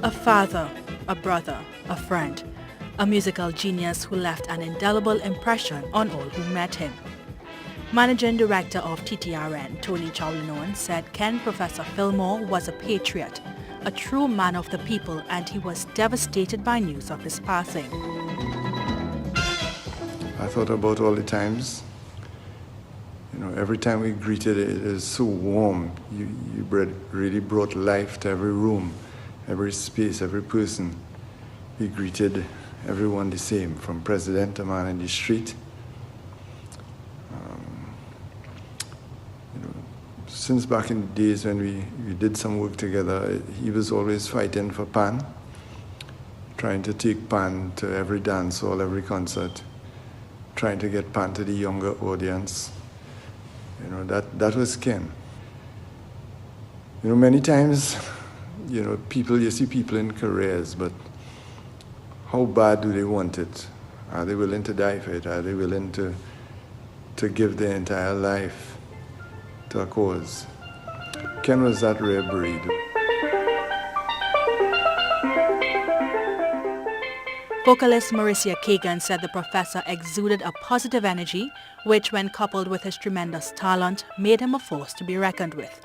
A father, a brother, a friend, a musical genius who left an indelible impression on all who met him. Managing Director of TTRN, Tony Chowlinon, said Ken Professor Philmore was a patriot, a true man of the people, and he was devastated by news of his passing. I thought about all the times. Every time we greeted, it is so warm. You really brought life to every room, every space, every person. We greeted everyone the same, from president to man in the street. Since back in the days when we did some work together, he was always fighting for Pan, trying to take Pan to every dance hall, every concert, trying to get Pan to the younger audience. That was Ken. Many times, you see people in careers, but how bad do they want it? Are they willing to die for it? Are they willing to give their entire life to a cause? Ken was that rare breed. Vocalist Mauricia Kagan said the professor exuded a positive energy, which when coupled with his tremendous talent, made him a force to be reckoned with.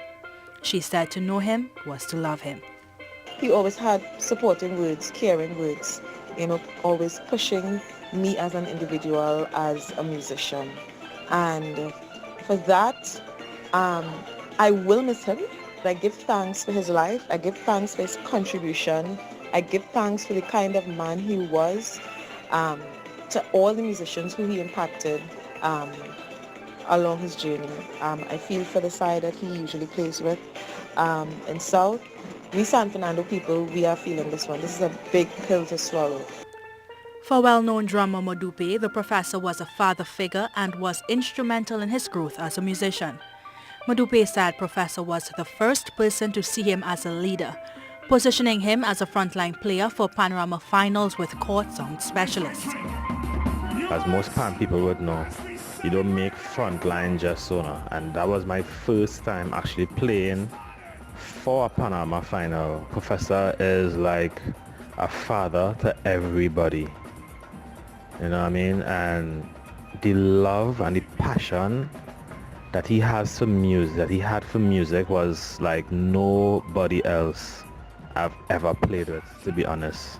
She said to know him was to love him. He always had supporting words, caring words, always pushing me as an individual, as a musician. And for that, I will miss him. I give thanks for his life. I give thanks for his contribution. I give thanks for the kind of man he was, to all the musicians who he impacted along his journey. I feel for the side that he usually plays with in South. We San Fernando people, we are feeling this one. This is a big pill to swallow. For well-known drummer Modupe, the professor was a father figure and was instrumental in his growth as a musician. Modupe said Professor was the first person to see him as a leader, positioning him as a frontline player for Panorama finals with court sound specialists. As most Pan people would know, you don't make frontline just so now. And that was my first time actually playing for a Panorama final. Professor is like a father to everybody. You know what I mean? And the love and the passion that he has for music, that he had for music, was like nobody else I've ever played with, to be honest.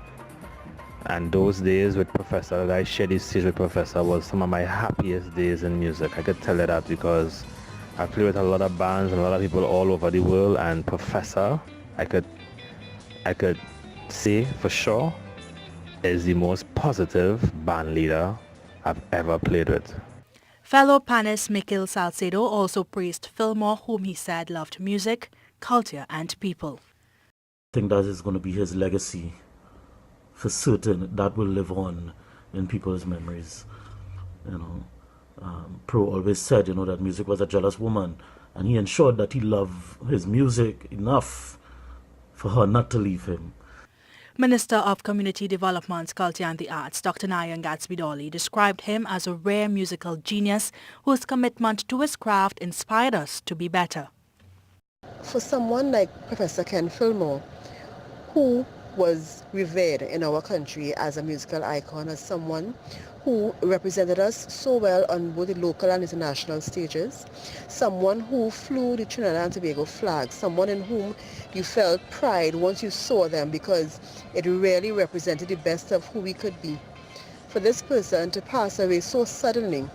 And those days with Professor, that I shared this stage with Professor, was some of my happiest days in music. I could tell you that because I played with a lot of bands and a lot of people all over the world, and Professor, I could say for sure, is the most positive band leader I've ever played with. Fellow panelist Mikhail Salcedo also praised Philmore, whom he said loved music, culture and people. I think that is going to be his legacy. For certain, that will live on in people's memories. Pro always said, that music was a jealous woman, and he ensured that he loved his music enough for her not to leave him. Minister of Community Development, Culture and the Arts, Dr. Nayan Gatsby-Dolly, described him as a rare musical genius whose commitment to his craft inspired us to be better. For someone like Professor Ken Philmore, who was revered in our country as a musical icon, as someone who represented us so well on both the local and international stages, someone who flew the Trinidad and Tobago flag, someone in whom you felt pride once you saw them because it really represented the best of who we could be. For this person to pass away so suddenly,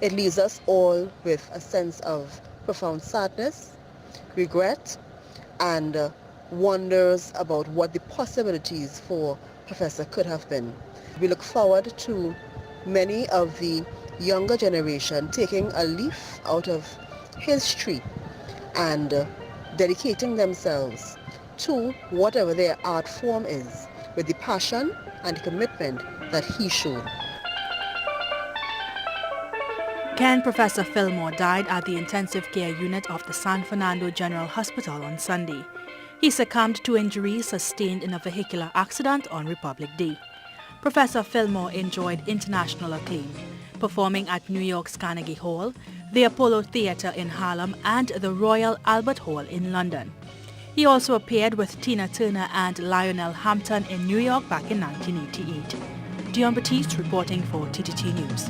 it leaves us all with a sense of profound sadness, regret, and wonders about what the possibilities for Professor could have been. We look forward to many of the younger generation taking a leaf out of his tree and dedicating themselves to whatever their art form is with the passion and commitment that he showed. Ken Professor Philmore died at the intensive care unit of the San Fernando General Hospital on Sunday. He succumbed to injuries sustained in a vehicular accident on Republic Day. Professor Philmore enjoyed international acclaim, performing at New York's Carnegie Hall, the Apollo Theatre in Harlem, and the Royal Albert Hall in London. He also appeared with Tina Turner and Lionel Hampton in New York back in 1988. Dion Batiste reporting for TTT News.